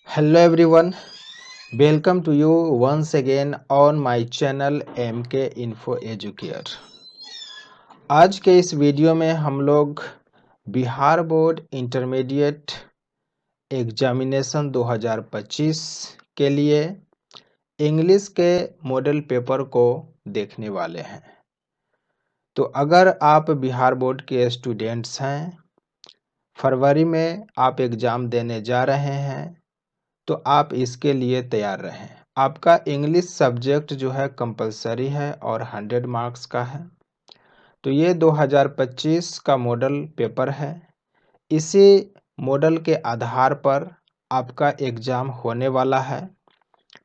Hello everyone, welcome to you once again on my channel MK Info Educare। आज के इस video में हम लोग बिहार बोर्ड इंटरमीडिएट एग्जामिनेशन 2025 के लिए इंग्लिश के मॉडल पेपर को देखने वाले हैं। तो अगर आप बिहार बोर्ड के स्टूडेंट्स हैं, फरवरी में आप एग्ज़ाम देने जा रहे हैं, तो आप इसके लिए तैयार रहें। आपका इंग्लिश सब्जेक्ट जो है कंपलसरी है और 100 मार्क्स का है। तो ये 2025 का मॉडल पेपर है। इसी मॉडल के आधार पर आपका एग्ज़ाम होने वाला है।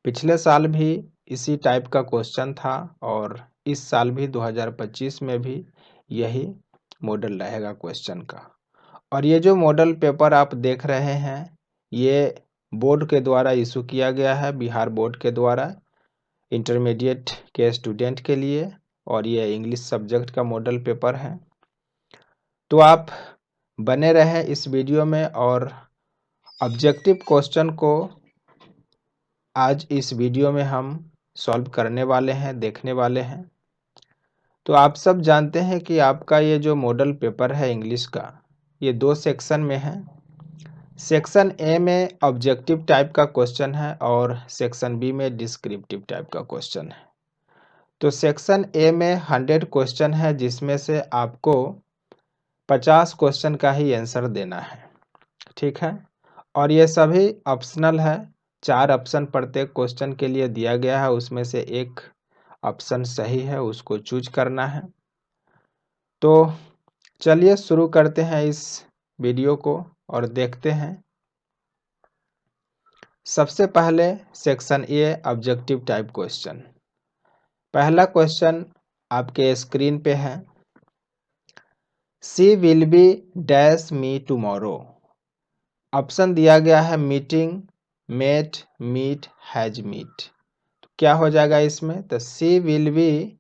पिछले साल भी इसी टाइप का क्वेश्चन था और इस साल भी 2025 में भी यही मॉडल रहेगा क्वेश्चन का। और ये जो मॉडल पेपर आप देख रहे हैं, ये बोर्ड के द्वारा इशू किया गया है, बिहार बोर्ड के द्वारा इंटरमीडिएट के स्टूडेंट के लिए, और ये इंग्लिश सब्जेक्ट का मॉडल पेपर है। तो आप बने रहें इस वीडियो में और ऑब्जेक्टिव क्वेश्चन को आज इस वीडियो में हम सॉल्व करने वाले हैं, देखने वाले हैं। तो आप सब जानते हैं कि आपका ये जो मॉडल पेपर है इंग्लिश का, ये 2 सेक्शन में है। सेक्शन ए में ऑब्जेक्टिव टाइप का क्वेश्चन है और सेक्शन बी में डिस्क्रिप्टिव टाइप का क्वेश्चन है। तो सेक्शन ए में 100 क्वेश्चन है, जिसमें से आपको 50 क्वेश्चन का ही आंसर देना है, ठीक है। और ये सभी ऑप्शनल है। 4 ऑप्शन प्रत्येक क्वेश्चन के लिए दिया गया है, उसमें से एक ऑप्शन सही है, उसको चूज करना है। तो चलिए शुरू करते हैं इस वीडियो को और देखते हैं। सबसे पहले section A objective type question. पहला क्वेश्चन आपके स्क्रीन पे है। She will be dash me tomorrow. Option दिया गया है meeting, met, meet, has meet. क्या हो जाएगा इसमें? तो she will be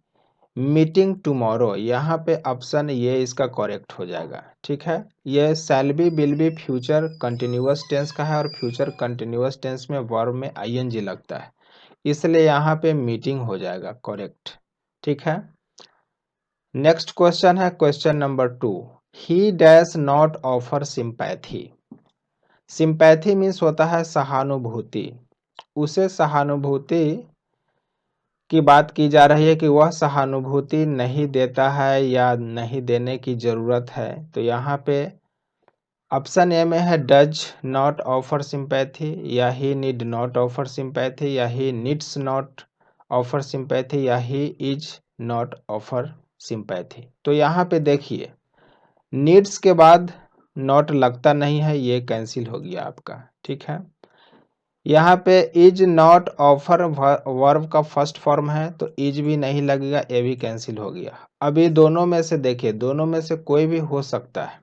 meeting tomorrow, यहाँ पे ऑप्शन ये इसका करेक्ट हो जाएगा, ठीक है। ये shall be, will be future continuous tense का है और फ्यूचर कंटिन्यूअस टेंस में वर्ब में आईएनजी लगता है, इसलिए यहाँ पे मीटिंग हो जाएगा करेक्ट, ठीक है। नेक्स्ट क्वेश्चन है question number 2। He dash not offer sympathy. Sympathy means होता है सहानुभूति। उसे सहानुभूति की बात की जा रही है कि वह सहानुभूति नहीं देता है या नहीं देने की ज़रूरत है। तो यहाँ पे ऑप्शन ए में है डज नॉट ऑफर सिंपैथी, या he need not offer sympathy, या he needs not offer sympathy, या he is not offer sympathy. तो यहाँ पे देखिए, नीड्स के बाद नॉट लगता नहीं है, ये कैंसिल हो गया आपका, ठीक है। यहाँ पे इज नॉट ऑफर वर्ब का फर्स्ट फॉर्म है, तो इज भी नहीं लगेगा, ये भी कैंसिल हो गया। अभी दोनों में से देखिए, दोनों में से कोई भी हो सकता है।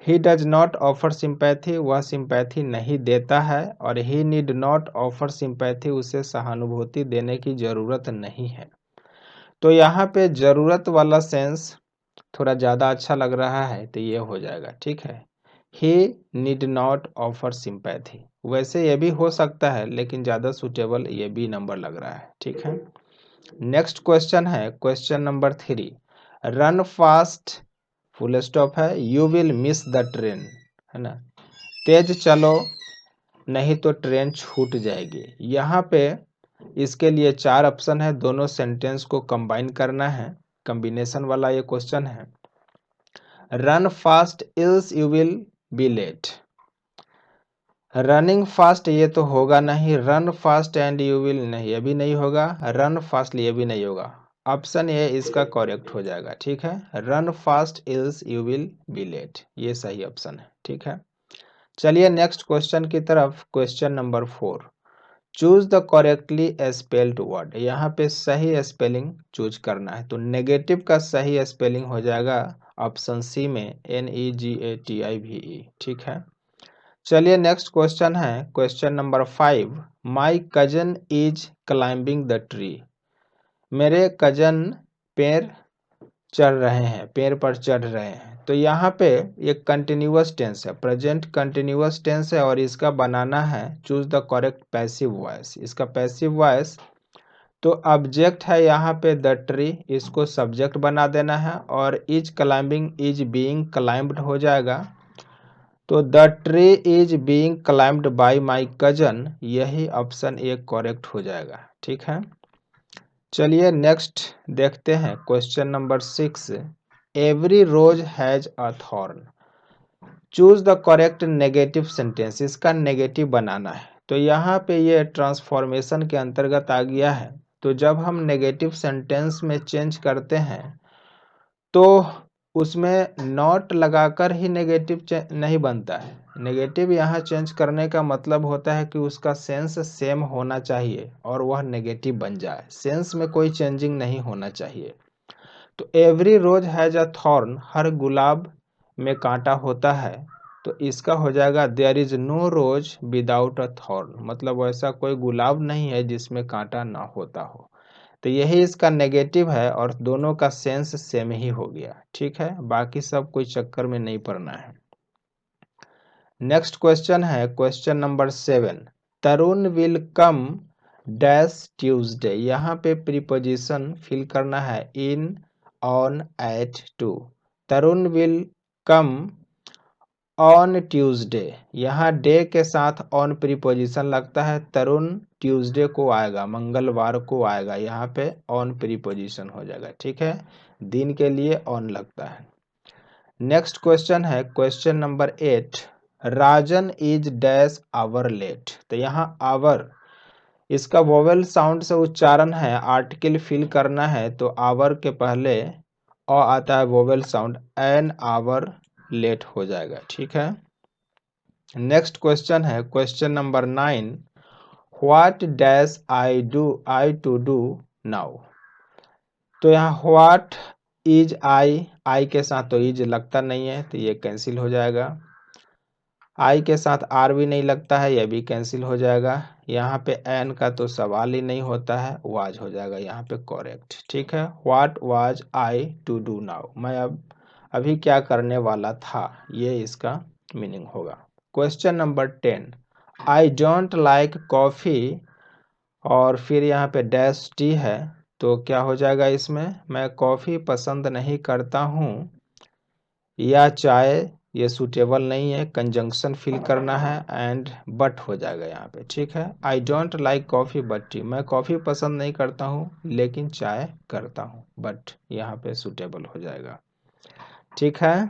He does not offer sympathy, वह सिंपैथी नहीं देता है, और ही नीड नॉट ऑफर सिंपैथी, उसे सहानुभूति देने की ज़रूरत नहीं है। तो यहाँ पे ज़रूरत वाला सेंस थोड़ा ज़्यादा अच्छा लग रहा है, तो ये हो जाएगा, ठीक है। ही नीड नॉट ऑफर सिंपैथी, वैसे ये भी हो सकता है, लेकिन ज़्यादा सूटेबल ये बी नंबर लग रहा है, ठीक है। नेक्स्ट क्वेश्चन है question number 3। Run fast full stop है, you will miss the train, है ना। तेज चलो नहीं तो ट्रेन छूट जाएगी। यहाँ पे इसके लिए 4 ऑप्शन है, दोनों सेंटेंस को कंबाइन करना है, कॉम्बिनेशन वाला ये क्वेश्चन है। Run fast else you will be late. Running fast ये तो होगा नहीं, run fast and you will नहीं, ये भी नहीं होगा, रन फास्ट ये भी नहीं होगा। ऑप्शन ए इसका करेक्ट हो जाएगा, ठीक है। Run fast else you will be late, ये सही ऑप्शन है, ठीक है। चलिए नेक्स्ट क्वेश्चन की तरफ। Question number 4। Choose the correctly spelled word. यहाँ पे सही स्पेलिंग चूज करना है, तो नेगेटिव का सही स्पेलिंग हो जाएगा ऑप्शन सी में NEGATIVE, ठीक है। चलिए नेक्स्ट क्वेश्चन है question number 5। My cousin is climbing the tree. मेरे कजन पेड़ चढ़ रहे हैं, पेड़ पर चढ़ रहे हैं। तो यहाँ पे एक कंटिन्यूअस टेंस है, प्रेजेंट कंटिन्यूअस टेंस है और इसका बनाना है choose the correct passive voice. इसका पैसिव वॉइस तो ऑब्जेक्ट है यहाँ पे द ट्री, इसको सब्जेक्ट बना देना है और is climbing is being climbed हो जाएगा। तो the tree is being climbed by my cousin, यही ऑप्शन ए करेक्ट हो जाएगा। ठीक है, चलिए नेक्स्ट देखते हैं question number 6। Every rose has a thorn, choose the correct negative sentence. इसका नेगेटिव बनाना है। तो यहाँ पे ये ट्रांसफॉर्मेशन के अंतर्गत आ गया है। तो जब हम नेगेटिव सेंटेंस में चेंज करते हैं तो उसमें नॉट लगाकर ही नेगेटिव नहीं बनता है। नेगेटिव यहाँ चेंज करने का मतलब होता है कि उसका सेंस सेम होना चाहिए और वह नेगेटिव बन जाए, सेंस में कोई चेंजिंग नहीं होना चाहिए। तो every rose has a thorn, हर गुलाब में कांटा होता है। तो इसका हो जाएगा there is no rose without a thorn, मतलब वैसा कोई गुलाब नहीं है जिसमें कांटा ना होता हो। तो यही इसका नेगेटिव है और दोनों का सेंस सेम ही हो गया। ठीक है, बाकी सब कोई चक्कर में नहीं पड़ना है। नेक्स्ट क्वेश्चन है question number 7। Tarun will come dash Tuesday, यहाँ पे प्रीपोजिशन फिल करना है in, on, at, to. Tarun will come on Tuesday, यहाँ डे के साथ ऑन प्रीपोजिशन लगता है। तरुण ट्यूसडे को आएगा, मंगलवार को आएगा, यहाँ पे ऑन प्रीपोजिशन हो जाएगा। ठीक है, दिन के लिए ऑन लगता है। नेक्स्ट क्वेश्चन है question number 8। Rajan is dash hour late, तो यहाँ आवर इसका वोवेल साउंड से उच्चारण है, आर्टिकल फिल करना है। तो आवर के पहले अ आता है vowel sound, an hour late हो जाएगा। ठीक है, नेक्स्ट क्वेश्चन है question number 9। What dash I to do now, तो यहाँ व्हाट इज आई के साथ तो इज लगता नहीं है, तो ये कैंसिल हो जाएगा। आई के साथ आर भी नहीं लगता है, यह भी कैंसिल हो जाएगा। यहाँ पे एन का तो सवाल ही नहीं होता है, वाज हो जाएगा यहाँ पे करेक्ट। ठीक है, what was I to do now, मैं अभी क्या करने वाला था, ये इसका मीनिंग होगा। Question number 10। I don't like coffee और फिर यहाँ पे डैश टी है, तो क्या हो जाएगा इसमें, मैं कॉफ़ी पसंद नहीं करता हूँ या चाय, ये सूटेबल नहीं है, कंजंक्शन फिल करना है एंड बट हो जाएगा यहाँ पे। ठीक है, I don't like coffee but T, मैं कॉफ़ी पसंद नहीं करता हूँ लेकिन चाय करता हूँ, बट यहाँ पे सूटेबल हो जाएगा। ठीक है,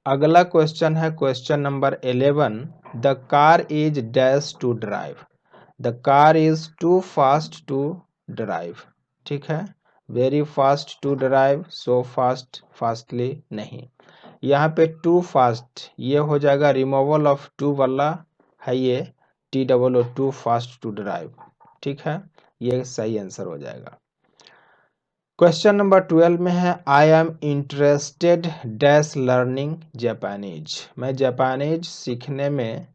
अगला क्वेश्चन है question number 11। The car is dash to drive, the car is too fast to drive. ठीक है, very fast to drive, so fast fastly नहीं। यहाँ पे टू फास्ट ये हो जाएगा रिमूवल ऑफ टू वाला है, ये T double O, too fast to drive. ठीक है, ये सही आंसर हो जाएगा। क्वेश्चन नंबर 12 में है I am interested dash learning Japanese, मैं जापानीज सीखने में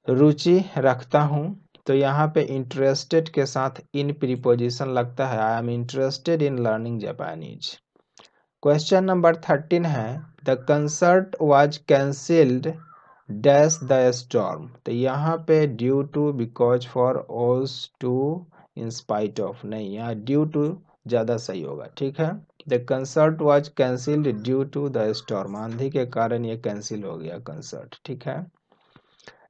रुचि रखता हूँ। तो यहाँ पे इंटरेस्टेड के साथ इन प्रीपोजिशन लगता है, I am interested in learning Japanese. Question number 13 है the concert was cancelled dash the storm, तो यहाँ पे ड्यू टू, बिकॉज फॉर, ओज टू, इन स्पाइट ऑफ नहीं, यहाँ ड्यू टू ज़्यादा सही होगा। ठीक है, the concert was cancelled due to the storm, आंधी के कारण ये कैंसिल हो गया कंसर्ट। ठीक है,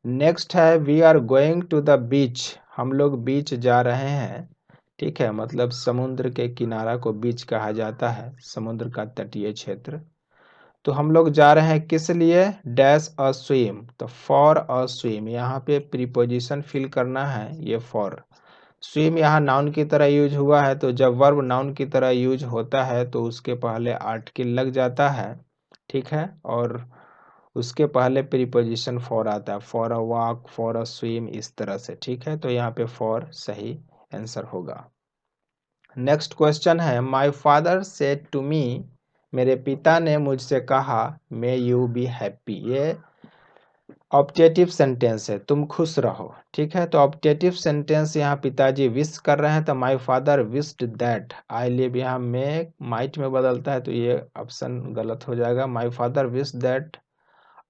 नेक्स्ट है we are going to the beach, हम लोग बीच जा रहे हैं। ठीक है, मतलब समुद्र के किनारा को बीच कहा जाता है, समुद्र का तटीय क्षेत्र। तो हम लोग जा रहे हैं किस लिए, डैश अ स्विम, तो फॉर अ स्विम, यहाँ पे प्रीपोजिशन फिल करना है, ये फॉर। स्विम यहाँ नाउन की तरह यूज हुआ है, तो जब वर्ब नाउन की तरह यूज होता है तो उसके पहले आर्टिकल लग जाता है। ठीक है, और उसके पहले प्रीपोजिशन फॉर आता है, for a walk, for a swim, इस तरह से। ठीक है, तो यहाँ पे फॉर सही आंसर होगा। नेक्स्ट क्वेश्चन है my father said to me, मेरे पिता ने मुझसे कहा मे यू बी हैप्पी, ये ऑप्टेटिव सेंटेंस है, तुम खुश रहो, ठीक है। तो ऑप्टेटिव सेंटेंस यहाँ पिताजी विश कर रहे हैं, तो माई father wished that I live, यहाँ में माइट में बदलता है, तो ये ऑप्शन गलत हो जाएगा। My father wish that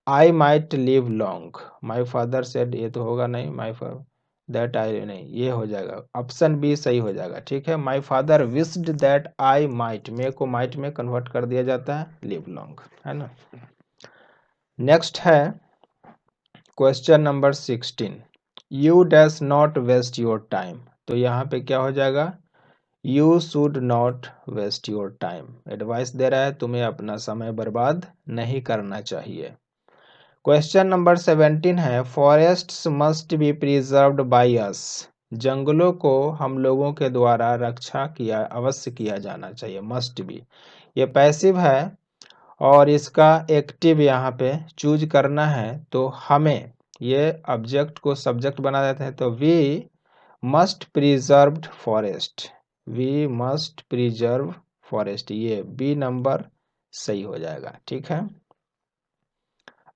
I might live long, my father said, ये तो होगा नहीं, माई फादर दैट आई नहीं, ये हो जाएगा, ऑप्शन बी सही हो जाएगा, ठीक है। My father wished that I might, may को माइट में कन्वर्ट कर दिया जाता है, लिव लॉन्ग, है ना। नेक्स्ट है question number 16, you dash not waste your time, तो यहाँ पे क्या हो जाएगा, you should not waste your time, advice दे रहा है तुम्हें अपना समय बर्बाद नहीं करना चाहिए। क्वेश्चन नंबर 17 है, forests must be preserved by us, जंगलों को हम लोगों के द्वारा रक्षा किया अवश्य किया जाना चाहिए, मस्ट बी, ये पैसिव है और इसका एक्टिव यहाँ पे चूज करना है, तो हमें ये ऑब्जेक्ट को सब्जेक्ट बना देते हैं, तो we must preserved forest, we must preserve forest, ये बी नंबर सही हो जाएगा, ठीक है।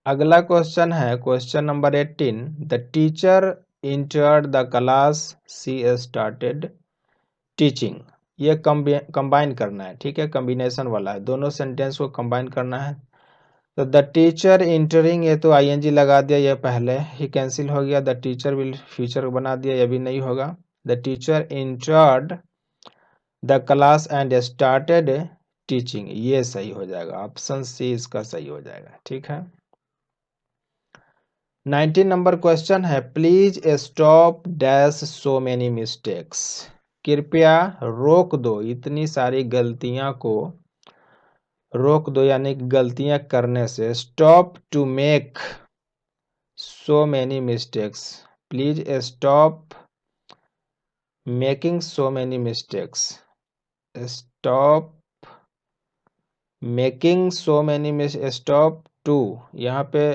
अगला क्वेश्चन है question number 18, the teacher entered the class, she started teaching, ये कंबाइन करना है, ठीक है, कॉम्बिनेशन वाला है, दोनों सेंटेंस को कंबाइन करना है। तो द टीचर इंटरिंग, ये तो आईएनजी लगा दिया, ये पहले ही कैंसिल हो गया, द टीचर विल फ्यूचर बना दिया, ये भी नहीं होगा। The teacher entered the class and started teaching, ये सही हो जाएगा, ऑप्शन सी इसका सही हो जाएगा, ठीक है। 19 नंबर क्वेश्चन है, please stop dash so many mistakes, कृपया रोक दो इतनी सारी गलतियां को, रोक दो यानी गलतियां करने से, stop to make so many mistakes, please stop making so many mistakes, stop making so many, stop to, यहाँ पे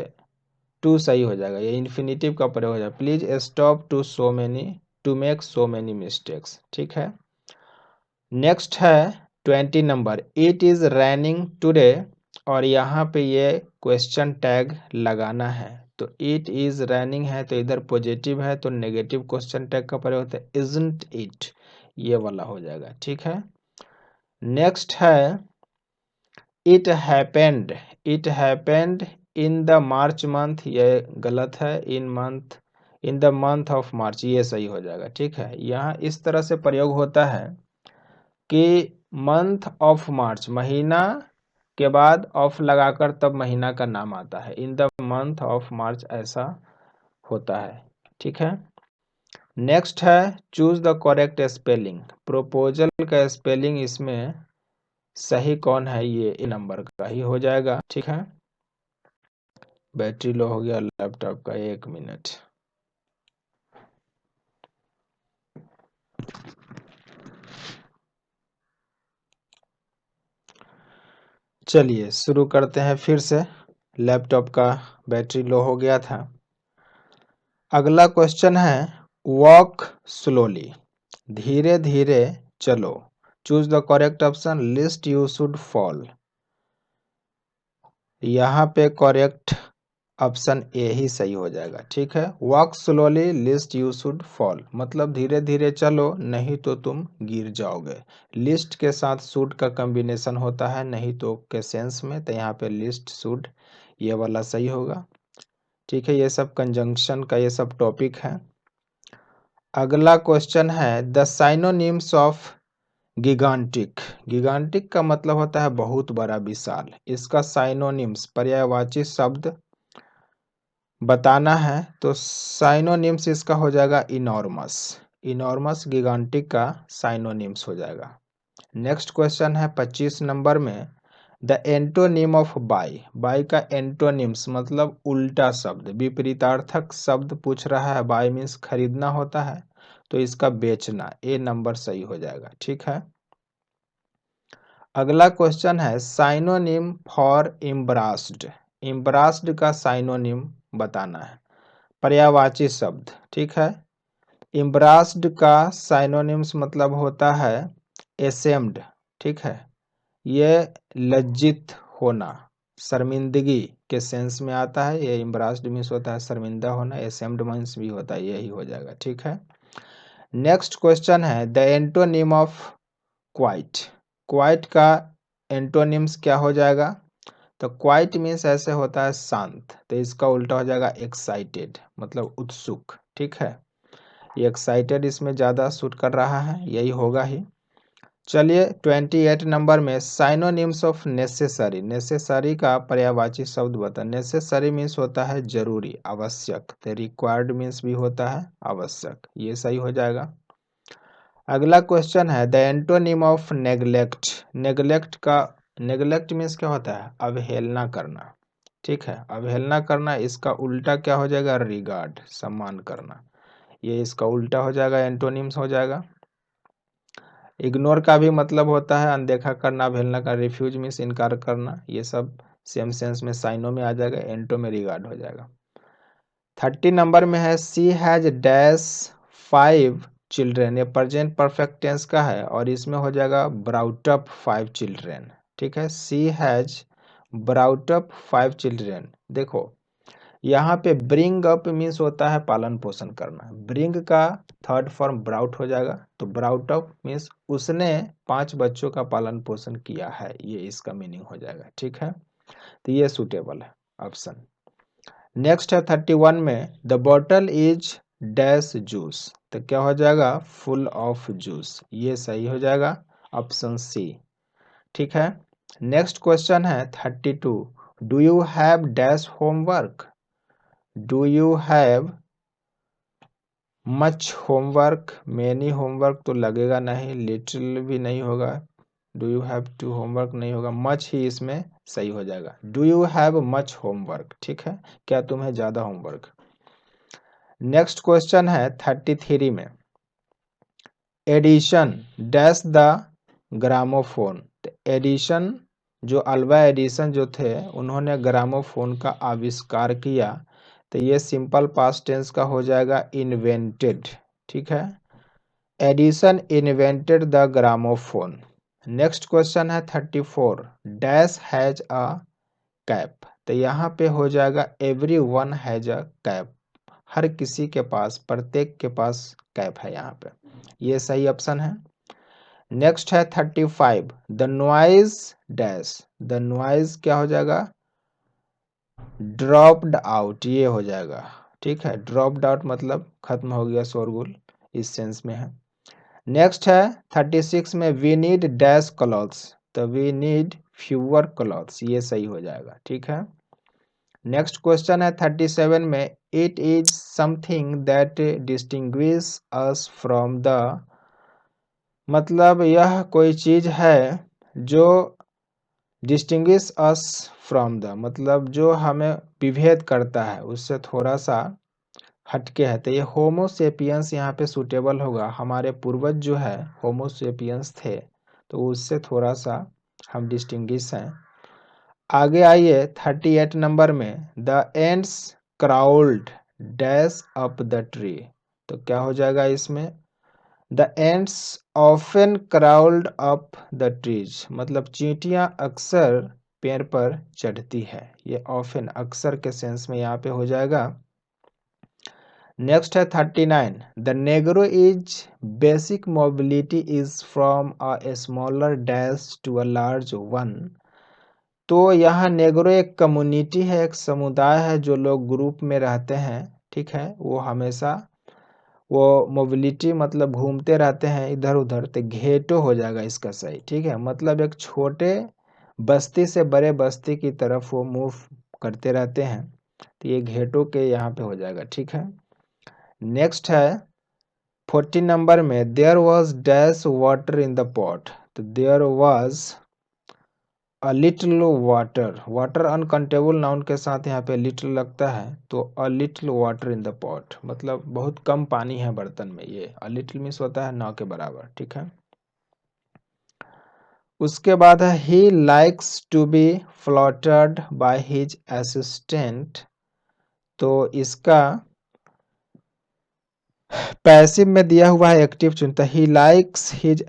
टू सही हो जाएगा, ये इन्फिनिटिव का प्रयोग हो जाएगा, please stop to so many, to make so many mistakes, ठीक है। नेक्स्ट है 20 नंबर, इट इज रेनिंग टुडे, और यहाँ पे ये क्वेश्चन टैग लगाना है, तो इट इज रेनिंग है तो इधर पॉजिटिव है, तो नेगेटिव क्वेश्चन टैग का प्रयोग होता है, इजंट इट, ये वाला हो जाएगा, ठीक है। नेक्स्ट है it happened, it happened in the March month, ये गलत है, इन month, in the month of March, ये सही हो जाएगा, ठीक है। यहाँ इस तरह से प्रयोग होता है कि मंथ ऑफ मार्च, महीना के बाद ऑफ लगाकर तब महीना का नाम आता है, in the month of March ऐसा होता है, ठीक है। नेक्स्ट है choose the correct spelling, proposal का स्पेलिंग इसमें सही कौन है, ये नंबर का ही हो जाएगा, ठीक है। बैटरी लो हो गया लैपटॉप का, 1 मिनट। चलिए शुरू करते हैं फिर से, लैपटॉप का बैटरी लो हो गया था। अगला क्वेश्चन है वॉक स्लोली, धीरे धीरे चलो, choose the correct option, list you should fall, यहाँ पे करेक्ट ऑप्शन ए ही सही हो जाएगा, ठीक है। Walk slowly list you should fall, मतलब धीरे धीरे चलो नहीं तो तुम गिर जाओगे, लिस्ट के साथ शुड का कॉम्बिनेशन होता है नहीं तो के सेंस में, तो यहाँ पे लिस्ट शुड ये वाला सही होगा, ठीक है। ये सब कंजंक्शन का ये सब टॉपिक है। अगला क्वेश्चन है the synonyms of gigantic, gigantic का मतलब होता है बहुत बड़ा, विशाल, इसका साइनोनिम्स पर्यायवाची शब्द बताना है, तो साइनोनिम्स इसका हो जाएगा इनॉर्मस, इनॉर्मस गिगांटिक का साइनोनिम्स हो जाएगा। नेक्स्ट क्वेश्चन है 25 नंबर में, the antonym of buy, buy का एंटोनिम्स मतलब उल्टा शब्द, विपरीतार्थक शब्द पूछ रहा है, बाय मीन्स खरीदना होता है, तो इसका बेचना, ए नंबर सही हो जाएगा, ठीक है। अगला क्वेश्चन है साइनोनिम फॉर एम्ब्रास्ड, एम्ब्रास्ड का साइनोनिम बताना है, पर्यायवाची शब्द, ठीक है। एम्ब्रास्ड का साइनोनिम्स मतलब होता है एसेम्ड, ठीक है, ये लज्जित होना, शर्मिंदगी के सेंस में आता है। ये एम्बरास्ड मीन्स होता है शर्मिंदा होना, एसेम्ड मीन्स भी होता है, यही हो जाएगा। ठीक है, नेक्स्ट क्वेश्चन है the antonym of quite. Quite का एंटोनिम्स क्या हो जाएगा? तो क्वाइट मीन्स ऐसे होता है शांत, तो इसका उल्टा हो जाएगा एक्साइटेड, मतलब उत्सुक। ठीक है, ये एक्साइटेड इसमें ज़्यादा सूट कर रहा है, यही होगा ही। चलिए 28 नंबर में साइनोनिम्स ऑफ नेसेसरी। नेसेसरी का पर्यायवाची शब्द बता। नेसेसरी मीन्स होता है जरूरी, आवश्यक, तो रिक्वायर्ड मीन्स भी होता है आवश्यक, ये सही हो जाएगा। अगला क्वेश्चन है the antonym of neglect. Neglect means क्या होता है? अवहेलना करना। ठीक है, अवहेलना करना, इसका उल्टा क्या हो जाएगा? रिगार्ड, सम्मान करना, ये इसका उल्टा हो जाएगा, एंटोनिम्स हो जाएगा। इग्नोर का भी मतलब होता है अनदेखा करना, अवहेलना का। रिफ्यूज मीन्स इनकार करना, ये सब सेम सेंस में साइनो में आ जाएगा, एंटो में रिगार्ड हो जाएगा। 30 नंबर में है सी हैज डैश 5 चिल्ड्रेन। ये प्रेजेंट परफेक्ट टेंस का है और इसमें हो जाएगा ब्राउट अप 5 चिल्ड्रेन। ठीक है, सी हैज ब्राउट अप 5 चिल्ड्रेन। देखो यहाँ पे ब्रिंग अप मीन्स होता है पालन पोषण करना, ब्रिंग का थर्ड फॉर्म ब्राउट हो जाएगा, तो ब्राउट अप मीन्स उसने 5 बच्चों का पालन पोषण किया है, ये इसका मीनिंग हो जाएगा। ठीक है, तो ये सूटेबल है ऑप्शन। नेक्स्ट है 31 में the bottle is dash juice, तो क्या हो जाएगा? फुल ऑफ जूस, ये सही हो जाएगा, ऑप्शन सी। ठीक है, नेक्स्ट क्वेश्चन है 32 do you have dash homework. Do you have much homework, many homework तो लगेगा नहीं, लिटिल भी नहीं होगा, do you have too homework नहीं होगा, मच ही इसमें सही हो जाएगा। Do you have much homework, ठीक है, क्या तुम्हें ज़्यादा होमवर्क। नेक्स्ट क्वेश्चन है 33 में Edison dash the gramophone. Edison जो अल्वा एडिशन जो थे उन्होंने ग्रामोफोन का आविष्कार किया, तो ये सिंपल पास्ट टेंस का हो जाएगा इन्वेंटेड। ठीक है, Edison invented the gramophone. Next question है 34 डैश हैज अ कैप, तो यहाँ पे हो जाएगा every one has a cap, हर किसी के पास, प्रत्येक के पास कैप है यहाँ पे, ये सही ऑप्शन है। नेक्स्ट है 35 the noise dash, the noise क्या हो जाएगा? ड्रॉप्ड आउट, ये हो जाएगा। ठीक है, ड्रॉप्ड आउट मतलब खत्म हो गया, शोरगुल, इस सेंस में है। नेक्स्ट है 36 में वी नीड डैश क्लॉथ्स, तो वी नीड फ्यूअर क्लॉथ्स, ये सही हो जाएगा। ठीक है, नेक्स्ट क्वेश्चन है 37 में it is something that distinguish us from the, मतलब यह कोई चीज है जो डिस्टिंग्विश अस फ्रॉम द, मतलब जो हमें विभेद करता है, उससे थोड़ा सा हटके है, तो ये होमोसेपियंस यहाँ पे सूटेबल होगा। हमारे पूर्वज जो है होमोसेपियंस थे, तो उससे थोड़ा सा हम डिस्टिंग्विश हैं। आगे आइए 38 नंबर में the ants crawled dash up the tree, तो क्या हो जाएगा इसमें? The ants often crawled up the trees, मतलब चींटियां अक्सर पेड़ पर चढ़ती है, ये ऑफन अक्सर के सेंस में यहाँ पे हो जाएगा। नेक्स्ट है 39 the negro is basic mobility is from a smaller dash to a large one, तो यहाँ नेग्रो एक कम्युनिटी है, एक समुदाय है, जो लोग ग्रुप में रहते हैं। ठीक है, वो हमेशा वो मोबिलिटी मतलब घूमते रहते हैं इधर उधर, तो घेटो हो जाएगा इसका सही। ठीक है, मतलब एक छोटे बस्ती से बड़े बस्ती की तरफ वो मूव करते रहते हैं, तो ये घेटो के यहाँ पे हो जाएगा। ठीक है, नेक्स्ट है 40 नंबर में there was dash water in the pot, तो there was a little water, water uncountable noun के साथ यहाँ पे लिटिल लगता है, तो a little water in the pot मतलब बहुत कम पानी है बर्तन में, ये अ लिटिल मीन्स होता है ना के बराबर। ठीक है, उसके बाद है ही likes to be flattered by his assistant, तो इसका पैसिव में दिया हुआ है, एक्टिव चुनता है। ही likes his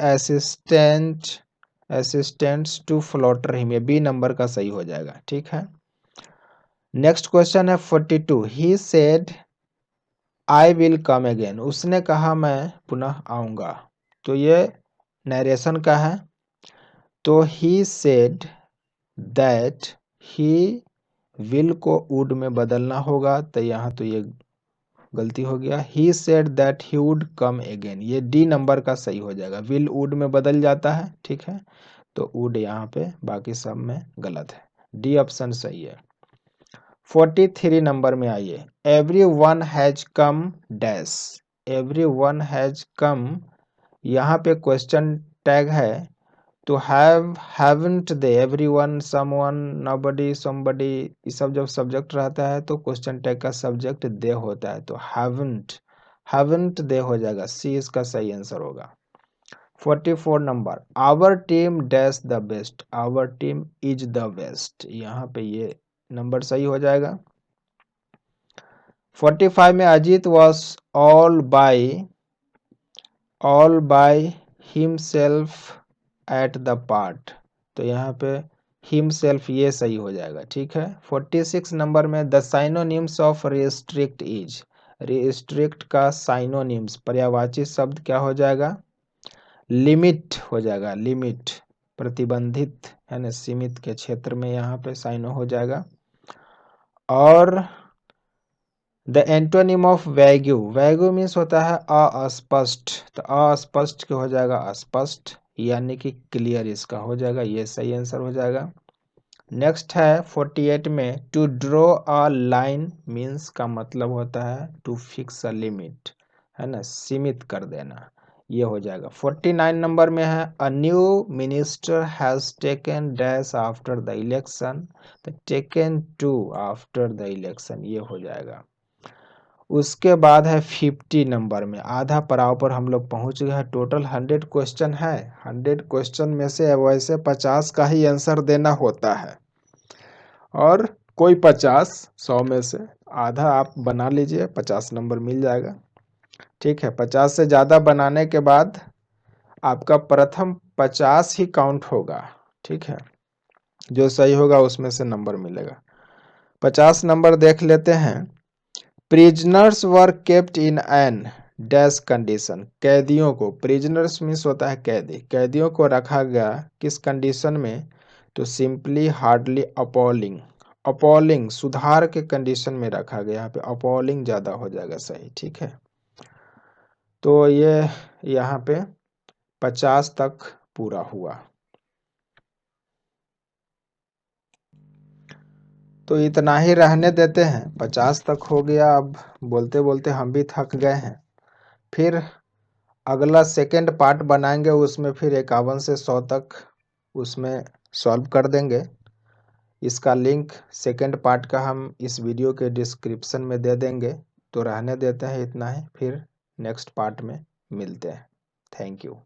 assistants to flatter him, ये बी नंबर का सही हो जाएगा। ठीक है, नेक्स्ट क्वेश्चन है 42। He said I will come again. उसने कहा मैं पुनः आऊंगा। तो ये नरेशन का है। तो he said that he will को वुड में बदलना होगा। तो यहाँ तो ये गलती हो गया। He said that he would come again, ये डी नंबर का सही हो जाएगा। विल वुड में बदल जाता है, ठीक है। तो वुड यहाँ पे, बाकी सब में गलत है। डी ऑप्शन सही है। 43 नंबर में आइए। Every one has come dash. Every one has come, यहाँ पे क्वेश्चन टैग है। तो have, haven't they, everyone, someone, nobody, somebody, ये सब जब सब्जेक्ट रहता है तो क्वेश्चन टैग का सब्जेक्ट दे होता है। तो हैवंट, हैवंट दे हो जाएगा। सी इसका सही आंसर होगा। 44 नंबर। Our team dash the best. Our team is the best, यहाँ पे ये नंबर सही हो जाएगा। 45 में Ajit was all by himself at the part. तो यहाँ पे हिमसेल्फ ये सही हो जाएगा, ठीक है। 46 नंबर में the synonyms of restrict is. Restrict का साइनोनिम्स, पर्यायवाची शब्द क्या हो जाएगा? लिमिट हो जाएगा। लिमिट, प्रतिबंधित है ना, सीमित के क्षेत्र में यहाँ पे साइनो हो जाएगा। और the antonym of wagyu. Wagyu means होता है अस्पष्ट। तो अस्पष्ट क्या हो जाएगा? अस्पष्ट, यानी कि क्लियर इसका हो जाएगा। ये सही आंसर हो जाएगा। नेक्स्ट है 48 में to draw a line means का मतलब होता है टू फिक्स अ लिमिट, है ना, सीमित कर देना। ये हो जाएगा। 49 नंबर में है a new minister has taken dash after the election. तो taken to after the election, ये हो जाएगा। उसके बाद है 50 नंबर में, आधा पड़ाव पर हम लोग पहुंच गए हैं। टोटल 100 क्वेश्चन है। 100 क्वेश्चन में से वैसे 50 का ही आंसर देना होता है, और कोई 50 100 में से आधा आप बना लीजिए, 50 नंबर मिल जाएगा, ठीक है। 50 से ज़्यादा बनाने के बाद आपका प्रथम 50 ही काउंट होगा, ठीक है। जो सही होगा उसमें से नंबर मिलेगा। 50 नंबर देख लेते हैं। Prisoners were kept in an dash condition. कैदियों को, प्रिजनर्स मीन्स होता है कैदी, कैदियों को रखा गया किस कंडीशन में? तो सिंपली, हार्डली, अपॉलिंग। अपॉलिंग सुधार के कंडीशन में रखा गया। यहाँ पे अपॉलिंग ज़्यादा हो जाएगा सही, ठीक है। तो ये यहाँ पे 50 तक पूरा हुआ। तो इतना ही रहने देते हैं, 50 तक हो गया। अब बोलते बोलते हम भी थक गए हैं। फिर अगला सेकंड पार्ट बनाएंगे, उसमें फिर 51 से 100 तक उसमें सॉल्व कर देंगे। इसका लिंक सेकंड पार्ट का हम इस वीडियो के डिस्क्रिप्शन में दे देंगे। तो रहने देते हैं इतना ही, फिर नेक्स्ट पार्ट में मिलते हैं। Thank you.